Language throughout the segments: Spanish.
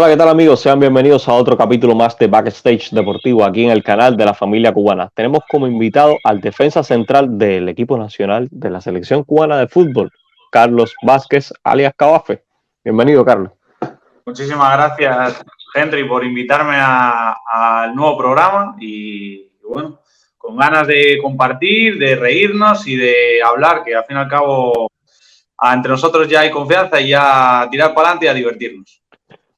Hola, ¿qué tal amigos? Sean bienvenidos a otro capítulo más de Backstage Deportivo aquí en el canal de la familia cubana. Tenemos como invitado al defensa central del equipo nacional de la selección cubana de fútbol, Carlos Vázquez, alias Cabafe. Bienvenido, Carlos. Muchísimas gracias, Henry, por invitarme al nuevo programa y bueno, con ganas de compartir, de reírnos y de hablar, que al fin y al cabo entre nosotros ya hay confianza y ya tirar para adelante y a divertirnos.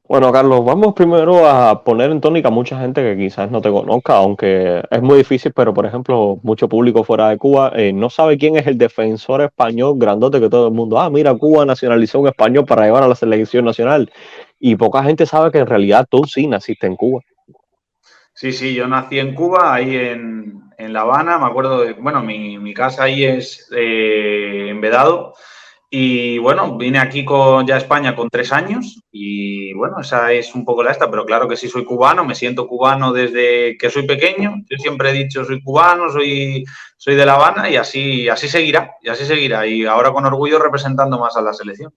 Bueno, Carlos, vamos primero a poner en tónica a mucha gente que quizás no te conozca, aunque es muy difícil, pero por ejemplo, mucho público fuera de Cuba no sabe quién es el defensor español grandote que todo el mundo, mira, Cuba nacionalizó un español para llevar a la selección nacional, y poca gente sabe que en realidad tú sí naciste en Cuba. Sí, yo nací en Cuba, ahí en La Habana, me acuerdo de, bueno, mi casa ahí es en Vedado. Y bueno, vine aquí ya a España con 3 años y bueno, esa es un poco la esta, pero claro que sí soy cubano, me siento cubano desde que soy pequeño. Yo siempre he dicho soy cubano, soy de La Habana y así seguirá, y así seguirá. Y ahora con orgullo representando más a la selección.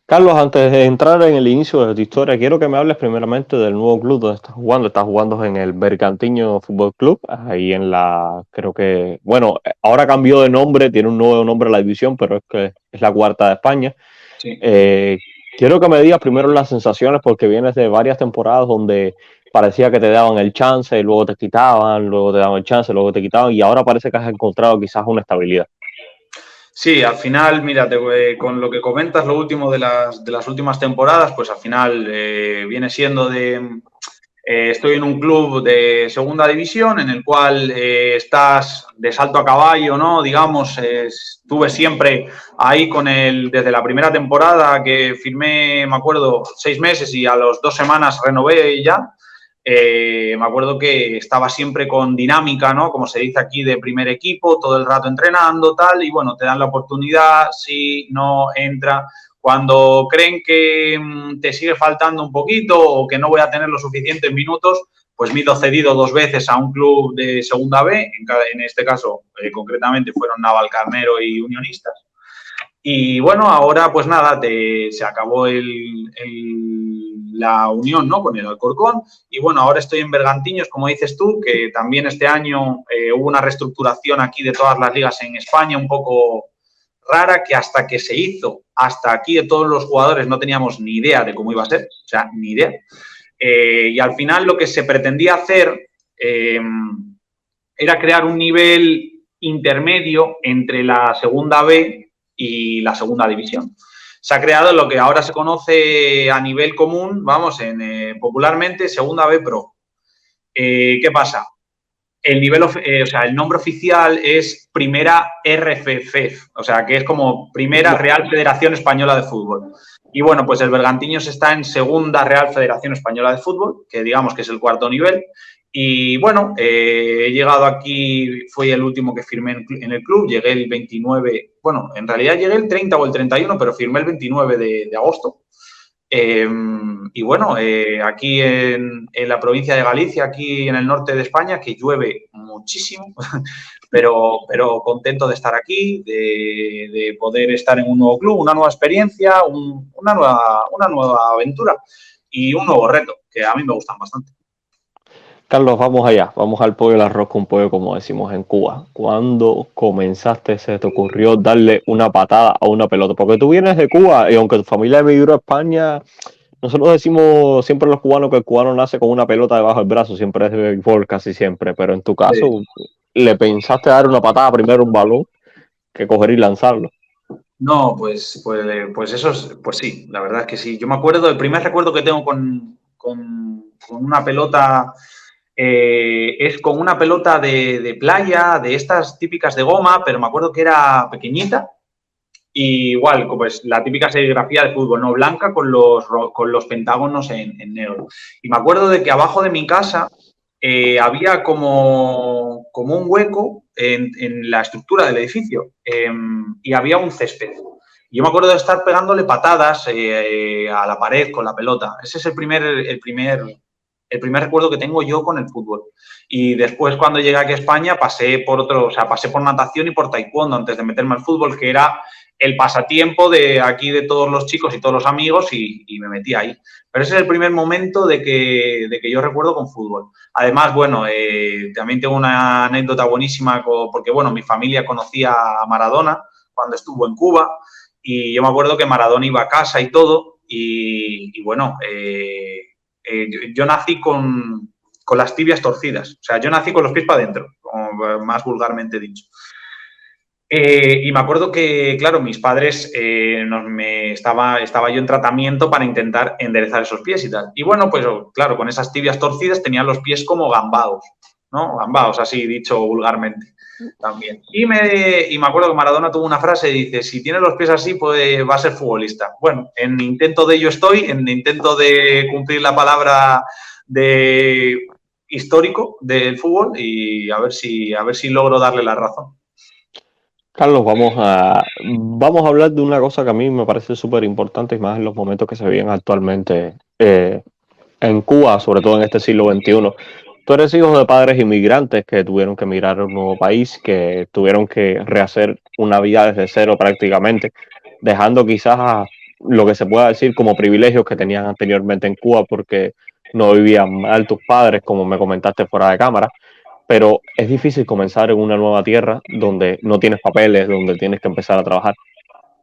Carlos, antes de entrar en el inicio de tu historia, quiero que me hables primeramente del nuevo club donde estás jugando. Estás jugando en el Bergantiño Fútbol Club, ahí en creo que, bueno, ahora cambió de nombre, tiene un nuevo nombre la división, pero es que es la cuarta de España. Sí. Quiero que me digas primero las sensaciones, porque vienes de varias temporadas donde parecía que te daban el chance y luego te quitaban, luego te daban el chance, luego te quitaban, y ahora parece que has encontrado quizás una estabilidad. Sí, al final, mira, con lo que comentas, lo último de las últimas temporadas, pues al final viene siendo estoy en un club de segunda división en el cual estás de salto a caballo, ¿no? Digamos, estuve siempre ahí desde la primera temporada que firmé, me acuerdo, 6 meses y a las 2 semanas renové ya. Me acuerdo que estaba siempre con dinámica, ¿no? Como se dice aquí, de primer equipo, todo el rato entrenando, tal, y bueno, te dan la oportunidad, si no entra. Cuando creen que te sigue faltando un poquito o que no voy a tener los suficientes minutos, pues me he ido cedido 2 veces a un club de segunda B, en este caso concretamente fueron Navalcarnero y Unionistas. Y bueno, ahora pues nada, se acabó la unión, ¿no? Con el Alcorcón y bueno, ahora estoy en Bergantiños, como dices tú, que también este año hubo una reestructuración aquí de todas las ligas en España un poco rara, que hasta que se hizo, hasta aquí de todos los jugadores no teníamos ni idea de cómo iba a ser, o sea, ni idea. Y al final lo que se pretendía hacer era crear un nivel intermedio entre la segunda B y la segunda división. Se ha creado lo que ahora se conoce a nivel común, vamos, popularmente, segunda B Pro. ¿Qué pasa? El nivel, o sea, el nombre oficial es Primera RFF, o sea, que es como Primera Real Federación Española de Fútbol. Y bueno, pues el Bergantiños está en Segunda Real Federación Española de Fútbol, que digamos que es el cuarto nivel. Y bueno, he llegado aquí, fui el último que firmé en el club, llegué el 29, bueno, en realidad llegué el 30 o el 31, pero firmé el 29 de agosto. Y bueno, aquí en la provincia de Galicia, aquí en el norte de España, que llueve muchísimo, pero contento de estar aquí, de poder estar en un nuevo club, una nueva experiencia, una nueva aventura y un nuevo reto, que a mí me gustan bastante. Carlos, vamos allá, vamos al pollo al arroz con pollo, como decimos en Cuba. ¿Cuándo comenzaste, se te ocurrió darle una patada a una pelota? Porque tú vienes de Cuba y aunque tu familia emigró a España, nosotros decimos siempre los cubanos que el cubano nace con una pelota debajo del brazo, siempre es de béisbol, casi siempre, pero en tu caso, ¿le pensaste dar una patada primero a un balón que coger y lanzarlo? No, pues eso pues sí, la verdad es que sí. Yo me acuerdo, el primer recuerdo que tengo con una pelota es con una pelota de playa, de estas típicas de goma, pero me acuerdo que era pequeñita. Y igual, pues la típica serigrafía de fútbol, ¿no? Blanca con los pentágonos en negro. Y me acuerdo de que abajo de mi casa había como un hueco en la estructura del edificio y había un césped. Y yo me acuerdo de estar pegándole patadas a la pared con la pelota. Ese es el primer recuerdo que tengo yo con el fútbol. Y después, cuando llegué aquí a España, pasé por natación y por taekwondo antes de meterme al fútbol, que era el pasatiempo de aquí de todos los chicos y todos los amigos y me metí ahí. Pero ese es el primer momento de que yo recuerdo con fútbol. Además, bueno, también tengo una anécdota buenísima porque, bueno, mi familia conocía a Maradona cuando estuvo en Cuba y yo me acuerdo que Maradona iba a casa y todo y bueno, yo nací con las tibias torcidas. O sea, yo nací con los pies para adentro, como más vulgarmente dicho. Y me acuerdo que, claro, mis padres, estaba yo en tratamiento para intentar enderezar esos pies y tal. Y bueno, pues claro, con esas tibias torcidas tenían los pies como gambados, ¿no? Gambados, así dicho vulgarmente también. Y me acuerdo que Maradona tuvo una frase y dice, si tiene los pies así, pues va a ser futbolista. Bueno, en intento de ello estoy, en intento de cumplir la palabra de histórico del fútbol y a ver si logro darle la razón. Carlos, vamos a hablar de una cosa que a mí me parece súper importante y más en los momentos que se viven actualmente en Cuba, sobre todo en este siglo XXI. Tú eres hijo de padres inmigrantes que tuvieron que emigrar a un nuevo país, que tuvieron que rehacer una vida desde cero prácticamente, dejando quizás lo que se pueda decir como privilegios que tenían anteriormente en Cuba porque no vivían mal tus padres, como me comentaste fuera de cámara, pero es difícil comenzar en una nueva tierra donde no tienes papeles, donde tienes que empezar a trabajar.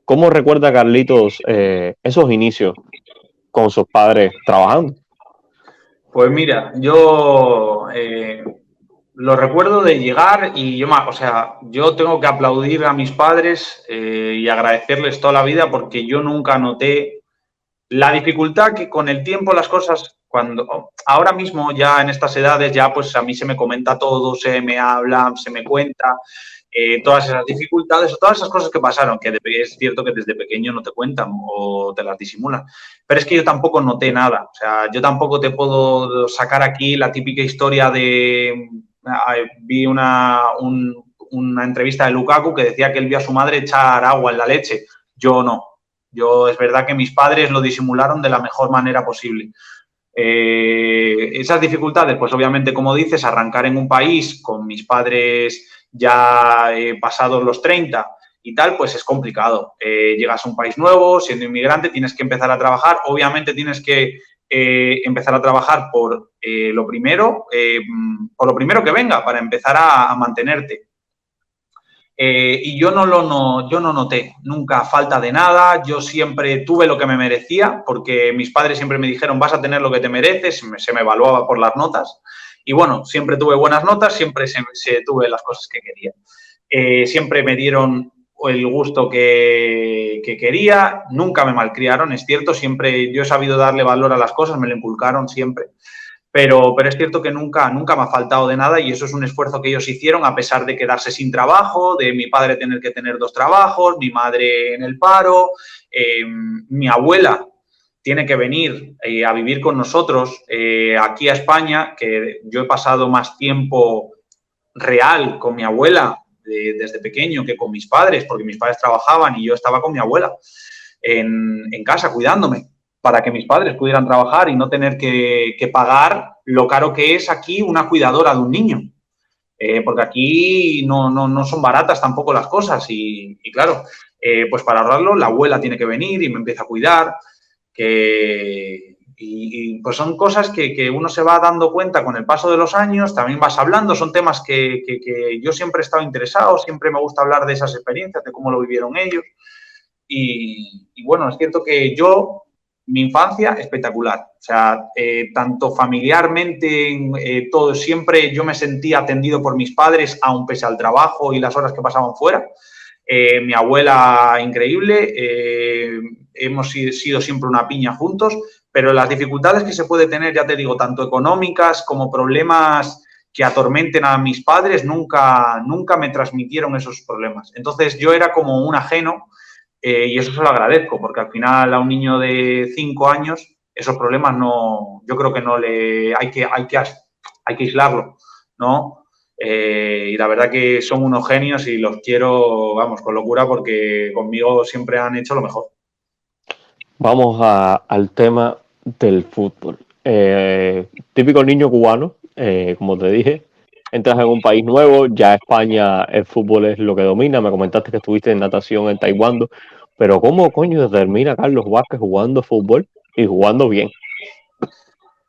¿Cómo recuerda Carlitos esos inicios con sus padres trabajando? Pues mira, yo lo recuerdo de llegar y o sea, yo tengo que aplaudir a mis padres y agradecerles toda la vida porque yo nunca noté la dificultad que con el tiempo las cosas, cuando ahora mismo ya en estas edades ya pues a mí se me comenta todo, se me habla, se me cuenta todas esas dificultades o todas esas cosas que pasaron, que es cierto que desde pequeño no te cuentan o te las disimulan, pero es que yo tampoco noté nada, o sea, yo tampoco te puedo sacar aquí la típica historia de, vi una entrevista de Lukaku que decía que él vio a su madre echar agua en la leche, yo no. Yo, es verdad que mis padres lo disimularon de la mejor manera posible. Esas dificultades, pues obviamente, como dices, arrancar en un país con mis padres ya pasados los 30 y tal, pues es complicado. Llegas a un país nuevo, siendo inmigrante, tienes que empezar a trabajar. Obviamente tienes que empezar a trabajar por lo primero que venga, para empezar a mantenerte. Y yo yo no noté nunca falta de nada, yo siempre tuve lo que me merecía, porque mis padres siempre me dijeron, vas a tener lo que te mereces, se me evaluaba por las notas, y bueno, siempre tuve buenas notas, siempre tuve las cosas que quería. Siempre me dieron el gusto que quería, nunca me malcriaron, es cierto, siempre yo he sabido darle valor a las cosas, me lo inculcaron siempre. Pero es cierto que nunca me ha faltado de nada y eso es un esfuerzo que ellos hicieron a pesar de quedarse sin trabajo, de mi padre tener que tener 2 trabajos, mi madre en el paro, mi abuela tiene que venir a vivir con nosotros aquí a España, que yo he pasado más tiempo real con mi abuela desde pequeño que con mis padres, porque mis padres trabajaban y yo estaba con mi abuela en casa cuidándome para que mis padres pudieran trabajar y no tener que pagar lo caro que es aquí una cuidadora de un niño. Porque aquí no son baratas tampoco las cosas y claro, pues para ahorrarlo la abuela tiene que venir y me empieza a cuidar, pues son cosas que uno se va dando cuenta con el paso de los años, también vas hablando, son temas que yo siempre he estado interesado, siempre me gusta hablar de esas experiencias, de cómo lo vivieron ellos. Y bueno, es cierto que mi infancia, espectacular. O sea, tanto familiarmente, todo, siempre yo me sentía atendido por mis padres, aun pese al trabajo y las horas que pasaban fuera. Mi abuela, increíble. Hemos sido siempre una piña juntos, pero las dificultades que se puede tener, ya te digo, tanto económicas como problemas que atormenten a mis padres, nunca me transmitieron esos problemas. Entonces yo era como un ajeno y eso se lo agradezco, porque al final a un niño de 5 años esos problemas no, yo creo que no le, hay que aislarlo, ¿no? Y la verdad que son unos genios y los quiero, vamos, con locura porque conmigo siempre han hecho lo mejor. Vamos al tema del fútbol. Típico niño cubano, como te dije, entras en un país nuevo, ya España el fútbol es lo que domina, me comentaste que estuviste en natación en taekwondo, pero ¿cómo coño termina Carlos Vázquez jugando fútbol y jugando bien?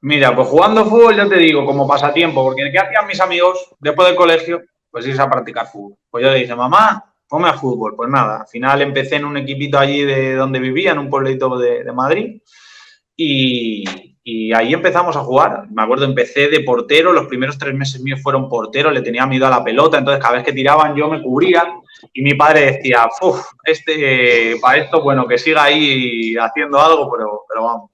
Mira, pues jugando fútbol, yo te digo, como pasatiempo, porque ¿qué hacían mis amigos después del colegio? Pues irse a practicar fútbol. Pues yo le dije, mamá, ponme a fútbol. Pues nada, al final empecé en un equipito allí de donde vivía, en un pueblito de Madrid, y, y ahí empezamos a jugar. Me acuerdo, empecé de portero, los primeros 3 meses míos fueron portero, le tenía miedo a la pelota, entonces cada vez que tiraban yo me cubría y mi padre decía, uff, para esto, bueno, que siga ahí haciendo algo, pero vamos.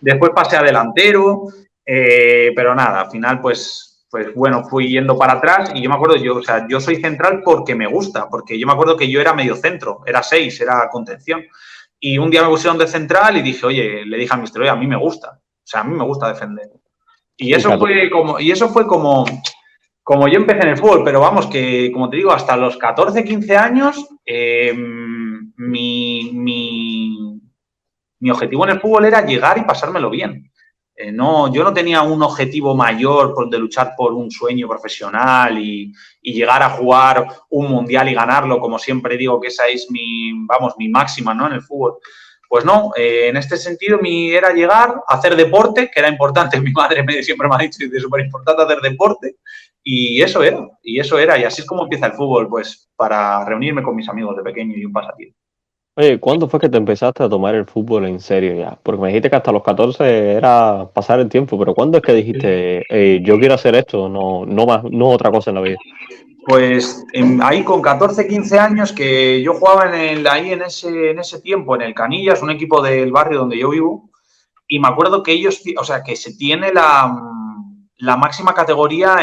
Después pasé a delantero, pero nada, al final pues bueno, fui yendo para atrás y yo me acuerdo, yo soy central porque me gusta, porque yo me acuerdo que yo era medio centro, era 6, era contención. Y un día me pusieron de central y dije, oye, le dije al mister, oye, a mí me gusta, o sea, a mí me gusta defender. Y eso Fíjate. fue como yo empecé en el fútbol, pero vamos, que como te digo, hasta los 14, 15 años, mi objetivo en el fútbol era llegar y pasármelo bien. No, yo no tenía un objetivo mayor de luchar por un sueño profesional y llegar a jugar un mundial y ganarlo, como siempre digo que esa es mi máxima, ¿no? En el fútbol. Pues no, en este sentido era llegar, hacer deporte, que era importante, mi madre siempre me ha dicho que es súper importante hacer deporte, y eso era, y así es como empieza el fútbol, pues para reunirme con mis amigos de pequeño y un pasatiempo. Oye, ¿cuándo fue que te empezaste a tomar el fútbol en serio ya? Porque me dijiste que hasta los 14 era pasar el tiempo, pero ¿cuándo es que dijiste, yo quiero hacer esto, no más, no otra cosa en la vida? Pues ahí con 14, 15 años que yo jugaba ahí en ese tiempo en el Canillas, un equipo del barrio donde yo vivo, y me acuerdo que ellos, o sea, que se tiene la máxima categoría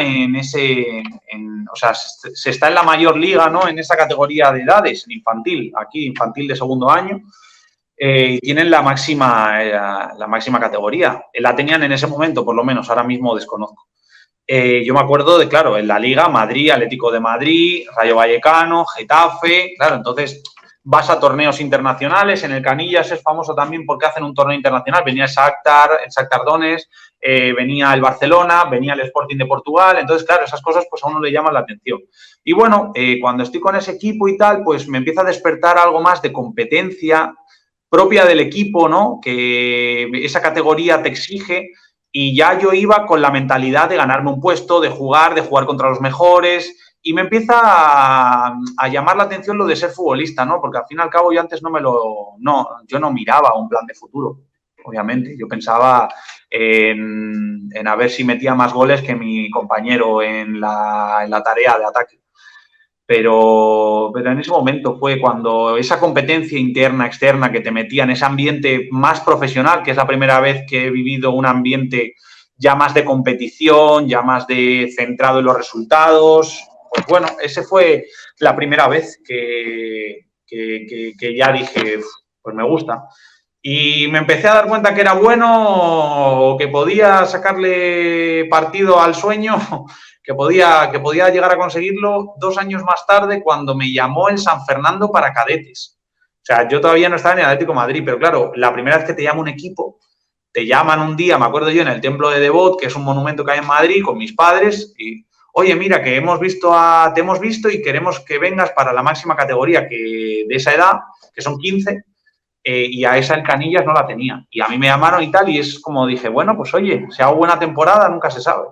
o sea, se está en la mayor liga, ¿no? En esa categoría de edades, en infantil, aquí infantil de segundo año, y tienen la máxima categoría. La tenían en ese momento, por lo menos, ahora mismo desconozco. Yo me acuerdo de, claro, en la Liga, Madrid, Atlético de Madrid, Rayo Vallecano, Getafe, claro, entonces vas a torneos internacionales, en el Canillas es famoso también porque hacen un torneo internacional, venía el Shakhtar Donetsk, venía el Barcelona, venía el Sporting de Portugal, entonces, claro, esas cosas pues a uno le llaman la atención. Y bueno, cuando estoy con ese equipo y tal, pues me empieza a despertar algo más de competencia propia del equipo, ¿no? Que esa categoría te exige, y ya yo iba con la mentalidad de ganarme un puesto, de jugar contra los mejores, y me empieza a llamar la atención lo de ser futbolista, ¿no? Porque al fin y al cabo yo antes yo no miraba un plan de futuro, obviamente. Yo pensaba en a ver si metía más goles que mi compañero en la tarea de ataque. Pero en ese momento fue cuando esa competencia interna, externa, que te metía en ese ambiente más profesional, que es la primera vez que he vivido un ambiente ya más de competición, ya más de centrado en los resultados. Pues bueno, esa fue la primera vez que ya dije, pues me gusta. Y me empecé a dar cuenta que era bueno, que podía sacarle partido al sueño, que podía llegar a conseguirlo 2 años más tarde cuando me llamó el San Fernando para cadetes. O sea, yo todavía no estaba en el Atlético de Madrid, pero claro, la primera vez que te llama un equipo, te llaman un día, me acuerdo yo, en el Templo de Devot, que es un monumento que hay en Madrid, con mis padres, y oye, mira, que te hemos visto y queremos que vengas para la máxima categoría de esa edad, que son 15, y a esa el Canillas no la tenía. Y a mí me llamaron y tal, y es como dije, bueno, pues oye, si hago buena temporada, nunca se sabe.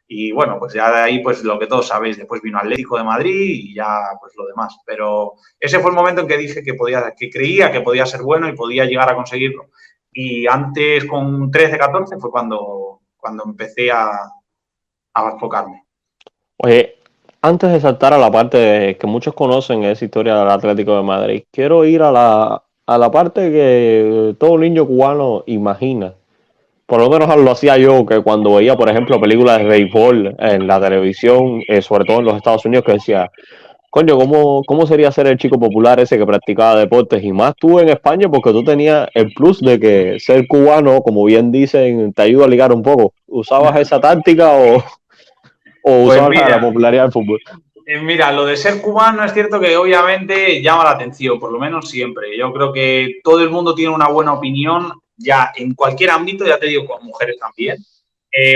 Y bueno, pues ya de ahí, pues lo que todos sabéis, después vino Atlético de Madrid y ya, pues lo demás. Pero ese fue el momento en que dije que creía que podía ser bueno y podía llegar a conseguirlo. Y antes, con 13, 14, fue cuando empecé a enfocarme. Oye, antes de saltar a la parte que muchos conocen esa historia del Atlético de Madrid, quiero ir a la parte que todo niño cubano imagina. Por lo menos lo hacía yo, que cuando veía, por ejemplo, películas de béisbol en la televisión, sobre todo en los Estados Unidos, que decía, coño, ¿cómo sería ser el chico popular ese que practicaba deportes? Y más tú en España, porque tú tenías el plus de que ser cubano, como bien dicen, te ayuda a ligar un poco. ¿Usabas esa táctica o Pues usabas la mira, popularidad del fútbol? Mira, lo de ser cubano es cierto que obviamente llama la atención, por lo menos siempre. Yo creo que todo el mundo tiene una buena opinión ya en cualquier ámbito, ya te digo, con mujeres también.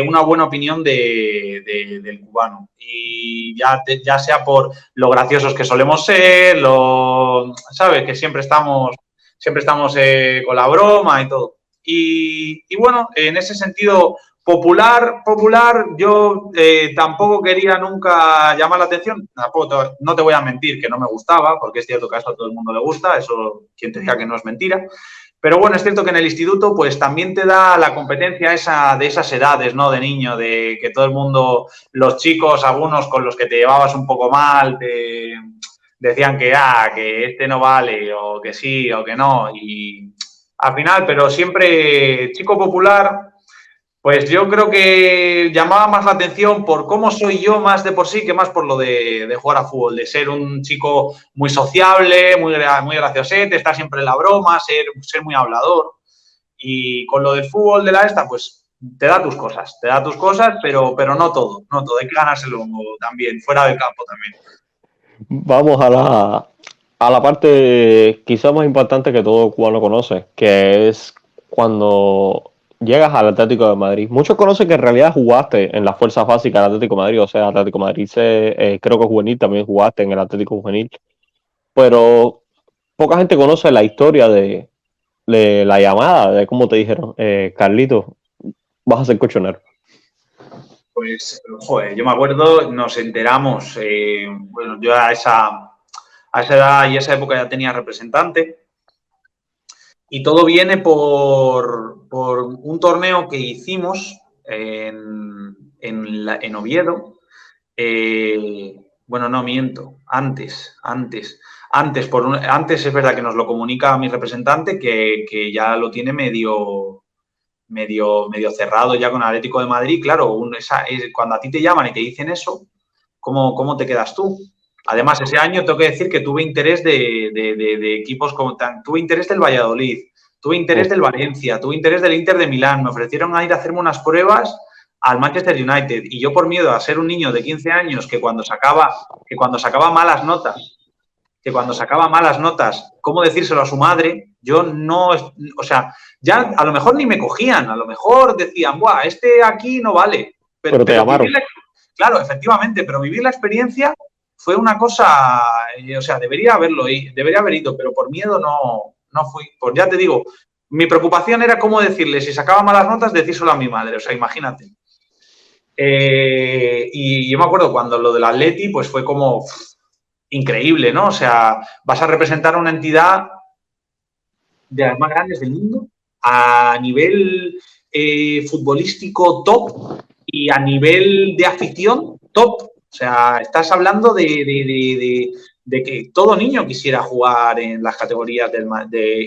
una buena opinión del cubano. Y ya sea por lo graciosos que solemos ser, ¿sabes? Que siempre estamos con la broma y todo. Y bueno, en ese sentido, popular, yo tampoco quería nunca llamar la atención. Tampoco, no te voy a mentir que no me gustaba, porque es cierto que a esto a todo el mundo le gusta, eso quien te diga que no es mentira. Pero bueno, es cierto que en el instituto pues también te da la competencia de esas edades, ¿no? De niño, de que todo el mundo, los chicos, algunos con los que te llevabas un poco mal, te decían que este no vale, o que sí, o que no. Y al final, pero siempre chico popular, pues yo creo que llamaba más la atención por cómo soy yo más de por sí que más por lo de jugar a fútbol, de ser un chico muy sociable, muy graciosete, estar siempre en la broma, ser muy hablador. Y con lo del fútbol de la esta, pues te da tus cosas, pero no todo, hay que ganárselo también, fuera del campo también. Vamos a la parte quizá más importante que todo cubano conoce, que es cuando llegas al Atlético de Madrid. Muchos conocen que en realidad jugaste en las fuerzas básicas del Atlético de Madrid, o sea, Atlético de Madrid, creo que juvenil también jugaste en el Atlético Juvenil, pero poca gente conoce la historia de la llamada, de cómo te dijeron, Carlito, vas a ser colchonero. Pues, joder, yo me acuerdo, nos enteramos, bueno, yo a esa edad y esa época ya tenía representante, y todo viene por un torneo que hicimos en Oviedo. Bueno, no miento, antes es verdad que nos lo comunica mi representante que ya lo tiene medio cerrado ya con Atlético de Madrid. Claro, cuando a ti te llaman y te dicen eso, ¿cómo te quedas tú? Además, ese año tengo que decir que tuve interés de equipos tuve interés del Valladolid, tuve interés del Valencia, tuve interés del Inter de Milán. Me ofrecieron a ir a hacerme unas pruebas al Manchester United y yo, por miedo a ser un niño de 15 años que cuando sacaba malas notas, cómo decírselo a su madre, yo no, o sea, ya a lo mejor ni me cogían, a lo mejor decían, ¡buah, este aquí no vale! Pero te llamaron. Claro, efectivamente, pero vivir la experiencia fue una cosa, o sea, debería haber ido, pero por miedo no fui. Pues ya te digo, mi preocupación era cómo decirle, si sacaba malas notas, decírselo a mi madre, o sea, imagínate. Y yo me acuerdo cuando lo del Atleti, pues fue como increíble, ¿no? O sea, vas a representar a una entidad de las más grandes del mundo a nivel futbolístico top y a nivel de afición top. O sea, estás hablando de que todo niño quisiera jugar en las categorías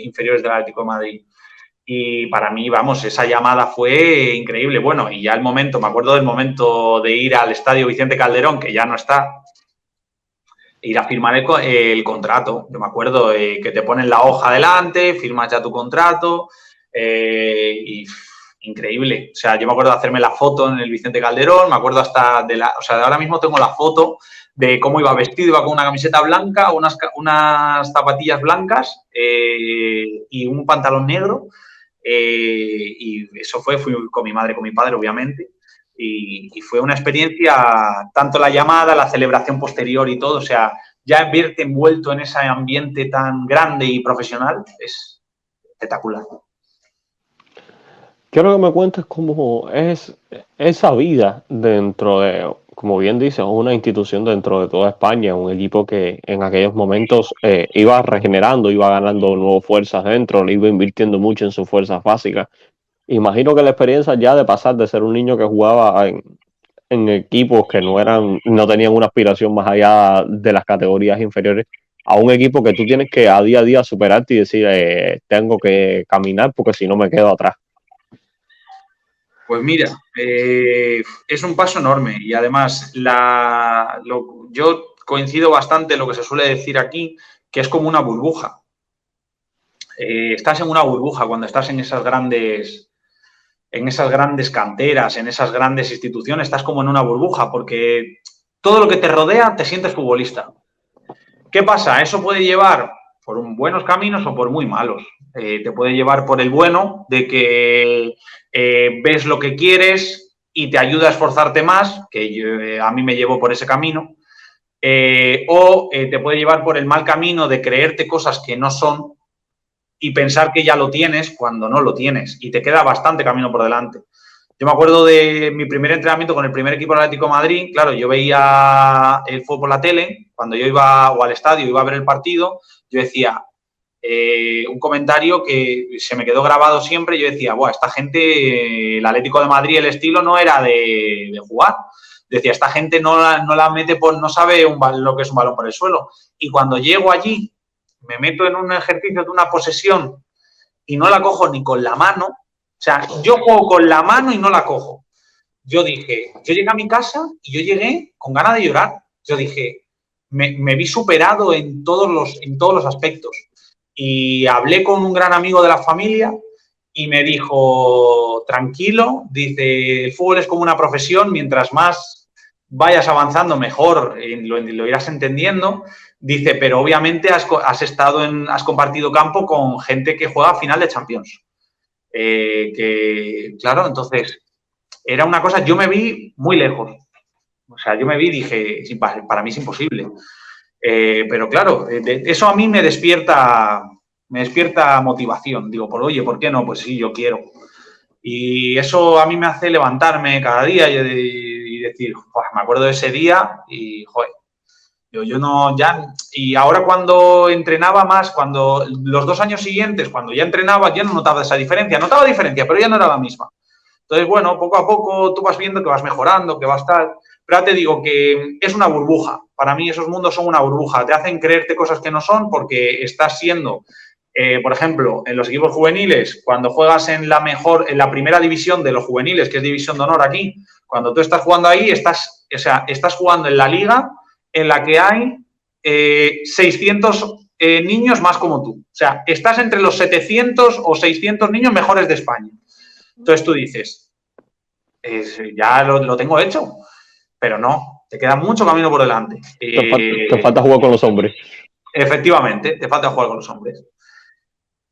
inferiores del Atlético de Madrid. Y para mí, vamos, esa llamada fue increíble. Bueno, y ya me acuerdo del momento de ir al estadio Vicente Calderón, que ya no está, ir a firmar el contrato. Yo me acuerdo que te ponen la hoja delante, firmas ya tu contrato y increíble. O sea, yo me acuerdo de hacerme la foto en el Vicente Calderón, me acuerdo hasta o sea, ahora mismo tengo la foto de cómo iba vestido, iba con una camiseta blanca, unas zapatillas blancas y un pantalón negro. Y eso fui con mi madre, con mi padre, obviamente. Y fue una experiencia, tanto la llamada, la celebración posterior y todo, o sea, ya verte envuelto en ese ambiente tan grande y profesional es espectacular. Quiero que me cuentes cómo es esa vida dentro de, como bien dices, una institución dentro de toda España, un equipo que en aquellos momentos iba regenerando, iba ganando nuevas fuerzas dentro, le iba invirtiendo mucho en sus fuerzas básicas. Imagino que la experiencia ya de pasar de ser un niño que jugaba en equipos que no tenían una aspiración más allá de las categorías inferiores, a un equipo que tú tienes que a día superarte y decir, tengo que caminar porque si no me quedo atrás. Pues mira, es un paso enorme y además yo coincido bastante en lo que se suele decir aquí, que es como una burbuja. Estás en una burbuja cuando estás en esas grandes canteras, en esas grandes instituciones, estás como en una burbuja porque todo lo que te rodea te sientes futbolista. ¿Qué pasa? Eso puede llevar por buenos caminos o por muy malos. Te puede llevar por el bueno, de que ves lo que quieres, y te ayuda a esforzarte más, que a mí me llevó por ese camino, o te puede llevar por el mal camino de creerte cosas que no son y pensar que ya lo tienes cuando no lo tienes y te queda bastante camino por delante. Yo me acuerdo de mi primer entrenamiento con el primer equipo del Atlético de Madrid. Claro, yo veía el fútbol por la tele, cuando yo iba o al estadio, iba a ver el partido, yo decía un comentario que se me quedó grabado siempre. Yo decía, buah, esta gente, el Atlético de Madrid, el estilo no era de jugar. Decía, esta gente no la mete por, no sabe lo que es un balón por el suelo. Y cuando llego allí, me meto en un ejercicio de una posesión y no la cojo ni con la mano. O sea, yo juego con la mano y no la cojo. Yo dije, yo llegué a mi casa y yo llegué con ganas de llorar. Yo dije, me vi superado en todos los aspectos. Y hablé con un gran amigo de la familia y me dijo, tranquilo, dice, el fútbol es como una profesión, mientras más vayas avanzando, mejor lo irás entendiendo. Dice, pero obviamente has compartido campo con gente que juega a final de Champions. Que, claro, entonces, era una cosa, yo me vi muy lejos. O sea, yo me vi y dije, para mí es imposible. Pero claro, eso a mí me despierta motivación. Digo, oye, ¿por qué no? Pues sí, yo quiero. Y eso a mí me hace levantarme cada día y decir, me acuerdo de ese día y, joder, yo no, ya, y ahora cuando entrenaba más, cuando los 2 años siguientes, cuando ya entrenaba, ya no notaba esa diferencia. Notaba diferencia, pero ya no era la misma. Entonces, bueno, poco a poco tú vas viendo que vas mejorando, que vas tal. Pero ya te digo que es una burbuja. Para mí esos mundos son una burbuja. Te hacen creerte cosas que no son porque estás siendo, por ejemplo, en los equipos juveniles, cuando juegas en la primera división de los juveniles, que es división de honor aquí, cuando tú estás jugando ahí, estás jugando en la liga en la que hay 600 niños más como tú. O sea, estás entre los 700 o 600 niños mejores de España. Entonces tú dices, ya lo tengo hecho, pero no, te queda mucho camino por delante. Te falta jugar con los hombres. Efectivamente, te falta jugar con los hombres.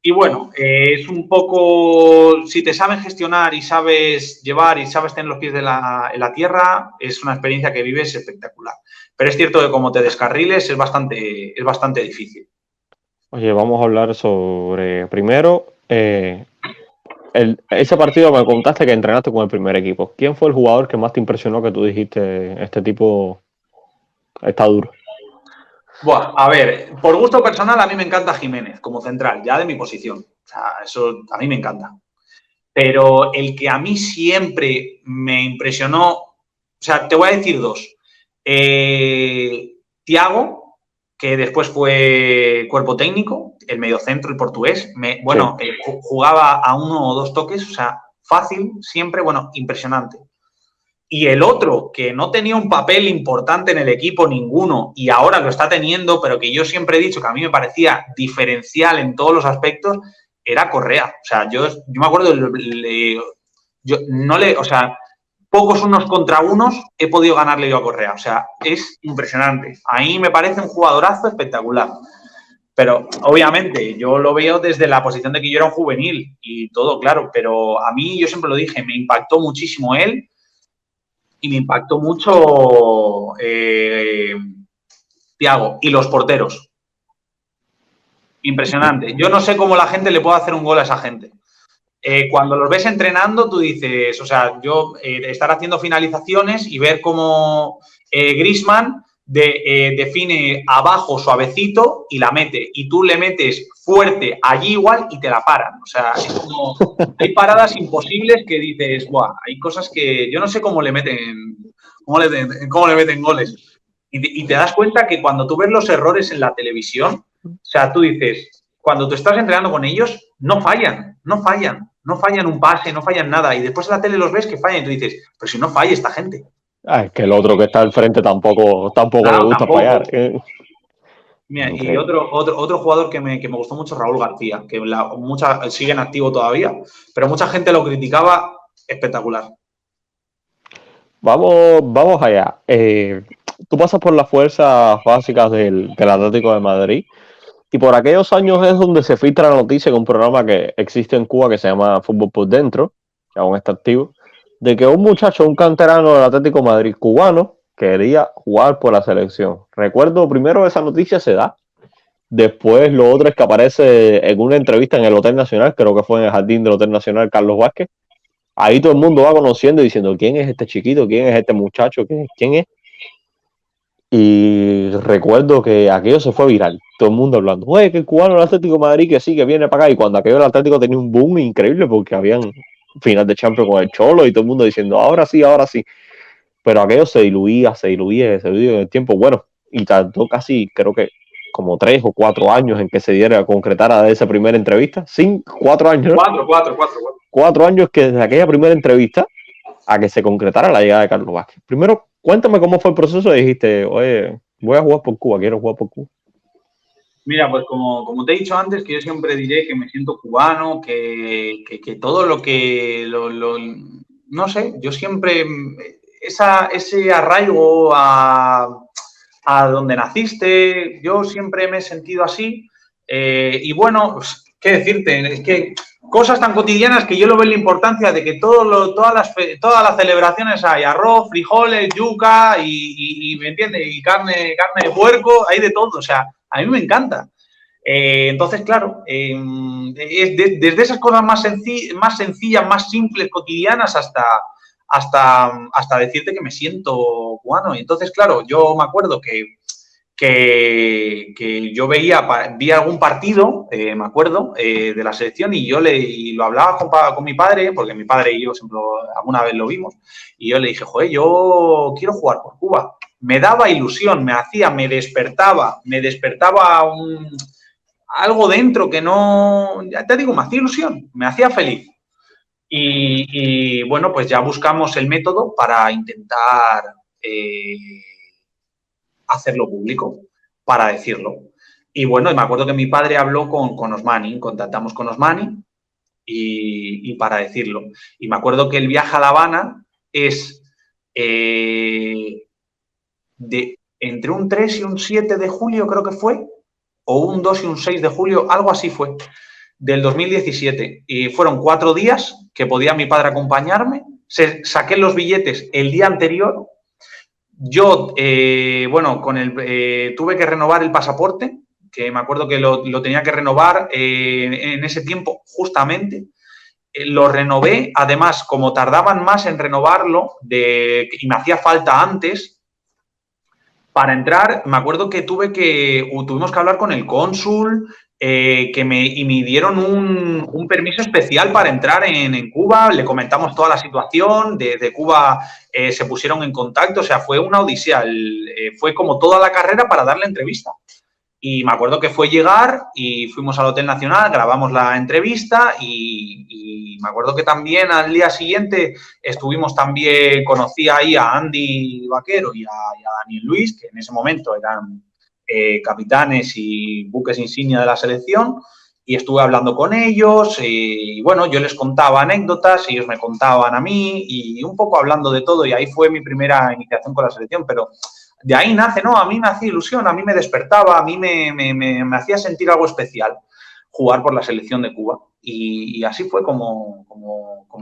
Y bueno, es un poco, si te sabes gestionar y sabes llevar y sabes tener los pies en la tierra, es una experiencia que vives espectacular. Pero es cierto que como te descarriles es bastante difícil. Oye, vamos a hablar sobre, primero, ese partido me contaste que entrenaste con el primer equipo. ¿Quién fue el jugador que más te impresionó que tú dijiste, este tipo está duro? Bueno, a ver, por gusto personal a mí me encanta Jiménez como central, ya de mi posición. O sea, eso a mí me encanta. Pero el que a mí siempre me impresionó, o sea, te voy a decir 2. Thiago, que después fue cuerpo técnico, el mediocentro, el portugués. Sí. Jugaba a 1 o 2 toques, o sea, fácil, siempre, impresionante. Y el otro, que no tenía un papel importante en el equipo ninguno y ahora lo está teniendo, pero que yo siempre he dicho que a mí me parecía diferencial en todos los aspectos, era Correa. O sea, yo me acuerdo, pocos unos contra unos he podido ganarle yo a Correa. O sea, es impresionante. Ahí me parece un jugadorazo espectacular. Pero, obviamente, yo lo veo desde la posición de que yo era un juvenil y todo, claro. Pero a mí, yo siempre lo dije, me impactó muchísimo él. Y me impactó mucho Thiago y los porteros. Impresionante. Yo no sé cómo la gente le puede hacer un gol a esa gente. Cuando los ves entrenando, tú dices, o sea, yo estar haciendo finalizaciones y ver cómo Griezmann define abajo suavecito y la mete. Y tú le metes fuerte allí igual y te la paran. O sea, es como, hay paradas imposibles que dices, ¡buah! Hay cosas que yo no sé cómo le meten goles. Y te das cuenta que cuando tú ves los errores en la televisión, o sea, tú dices, cuando tú estás entrenando con ellos, no fallan un pase, no fallan nada. Y después en la tele los ves que fallan y tú dices, pero si no falla esta gente. Es que el otro que está al frente tampoco le gusta fallar. Mira, y otro jugador que me gustó mucho, Raúl García, que sigue en activo todavía, pero mucha gente lo criticaba, espectacular. Vamos allá. Tú pasas por las fuerzas básicas del Atlético de Madrid y por aquellos años es donde se filtra la noticia de un programa que existe en Cuba que se llama Fútbol por Dentro, que aún está activo, de que un muchacho, un canterano del Atlético de Madrid cubano, quería jugar por la selección. Recuerdo primero esa noticia se da. Después lo otro es que aparece en una entrevista en el Hotel Nacional, creo que fue en el jardín del Hotel Nacional Carlos Vázquez. Ahí todo el mundo va conociendo y diciendo quién es este chiquito, quién es este muchacho, quién es. Y recuerdo que aquello se fue viral. Todo el mundo hablando, oye, que el cubano del Atlético de Madrid que sí, que viene para acá. Y cuando aquello del Atlético tenía un boom increíble porque habían final de Champions con el Cholo y todo el mundo diciendo, ahora sí, ahora sí. Pero aquello se diluía en el tiempo. Bueno, y tardó casi, creo que como 3 o 4 años en que se diera a concretar esa primera entrevista. 4 años, ¿no? 4 años que desde aquella primera entrevista a que se concretara la llegada de Carlos Vázquez. Primero, cuéntame cómo fue el proceso. Dijiste, oye, voy a jugar por Cuba, quiero jugar por Cuba. Mira, pues como te he dicho antes, que yo siempre diré que me siento cubano, que todo lo que, no sé, yo siempre, ese arraigo a donde naciste, yo siempre me he sentido así. Y bueno, pues, ¿qué decirte? Es que cosas tan cotidianas que yo lo veo la importancia de que todas las celebraciones hay arroz, frijoles, yuca y ¿me entiendes? Y carne de puerco, hay de todo, o sea, a mí me encanta. Entonces, claro, desde esas cosas más sencillas, más simples, cotidianas, hasta decirte que me siento cubano. Y entonces, claro, yo me acuerdo que yo vi algún partido, me acuerdo, de la selección y y lo hablaba con mi padre, porque mi padre y yo siempre alguna vez lo vimos, y yo le dije, joder, yo quiero jugar por Cuba. Me daba ilusión, me despertaba algo dentro que no, ya te digo, me hacía ilusión, me hacía feliz. Y bueno, pues ya buscamos el método para intentar hacerlo público, para decirlo. Y bueno, me acuerdo que mi padre habló con Osmani, contactamos con Osmani y para decirlo. Y me acuerdo que el viaje a La Habana es entre un 3 y un 7 de julio, creo que fue, o un 2 y un 6 de julio, algo así fue, del 2017. Y fueron 4 días que podía mi padre acompañarme. Saqué los billetes el día anterior. Yo, bueno, tuve que renovar el pasaporte, que me acuerdo que lo tenía que renovar en ese tiempo justamente. Lo renové, además, como tardaban más en renovarlo y me hacía falta antes, para entrar, me acuerdo que tuvimos que hablar con el cónsul, y me dieron un permiso especial para entrar en Cuba. Le comentamos toda la situación. Desde Cuba se pusieron en contacto. O sea, fue una odisea. Fue como toda la carrera para dar la entrevista. Y me acuerdo que fue llegar y fuimos al Hotel Nacional, grabamos la entrevista y me acuerdo que también al día siguiente conocí ahí a Andy Vaquero y a Daniel Luis, que en ese momento eran capitanes y buques insignia de la selección, y estuve hablando con ellos y bueno, yo les contaba anécdotas, ellos me contaban a mí y un poco hablando de todo, y ahí fue mi primera iniciación con la selección, pero de ahí nace, ¿no? A mí me hacía ilusión, a mí me despertaba, a mí me hacía sentir algo especial jugar por la selección de Cuba. Y así fue como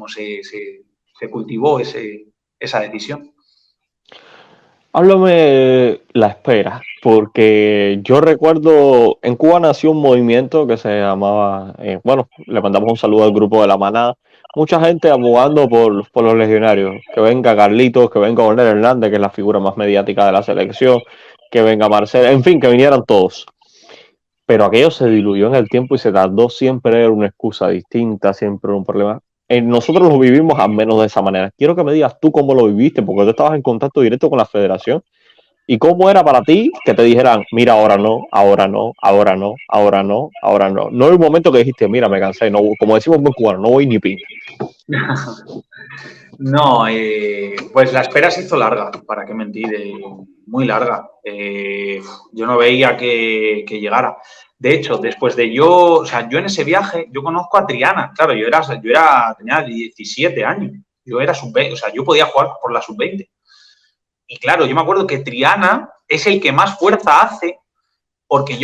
se cultivó esa decisión. Háblame la espera, porque yo recuerdo, en Cuba nació un movimiento que se llamaba, bueno, le mandamos un saludo al grupo de La Manada, mucha gente abogando por los legionarios, que venga Carlitos, que venga Ornel Hernández, que es la figura más mediática de la selección, que venga Marcel, en fin, que vinieran todos. Pero aquello se diluyó en el tiempo y se tardó, siempre era una excusa distinta, siempre era un problema. Nosotros lo vivimos al menos de esa manera. Quiero que me digas tú cómo lo viviste, porque tú estabas en contacto directo con la federación. ¿Y cómo era para ti que te dijeran, mira, ahora no, ahora no, ahora no, ahora no, ahora no? No hay un momento que dijiste, mira, me cansé, no, como decimos en cubano, no voy ni pin. No, pues la espera se hizo larga, para qué mentir, muy larga. Yo no veía que llegara. De hecho, después de yo en ese viaje, yo conozco a Triana. Claro, tenía 17 años. Yo era sub-20, o sea, yo podía jugar por la sub-20. Y claro, yo me acuerdo que Triana es el que más fuerza hace, porque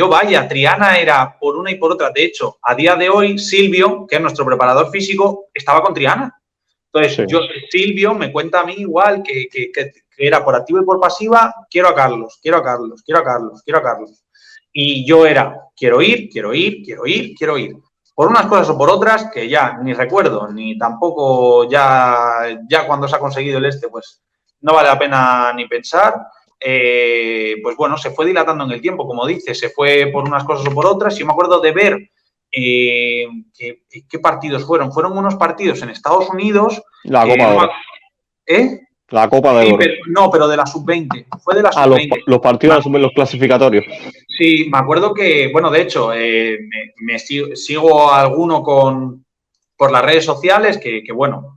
Triana era por una y por otra. De hecho, a día de hoy, Silvio, que es nuestro preparador físico, estaba con Triana. Entonces, Sí. Silvio me cuenta a mí igual que era por activa y por pasiva, quiero a Carlos, quiero a Carlos, quiero a Carlos, quiero a Carlos. Y yo era, quiero ir, quiero ir, quiero ir, quiero ir. Por unas cosas o por otras, que ya ni recuerdo, ni tampoco ya cuando se ha conseguido el pues no vale la pena ni pensar. Pues bueno, se fue dilatando en el tiempo, como dice, se fue por unas cosas o por otras. Yo me acuerdo de ver ¿qué partidos fueron? Fueron unos partidos en Estados Unidos La que Copa de no me... Oro. ¿Eh? La Copa de Sí, Oro. pero de la sub-20. Fue de la sub-20. Los partidos de los clasificatorios. Sí, me acuerdo que, bueno, de hecho, me sigo a alguno por las redes sociales que bueno,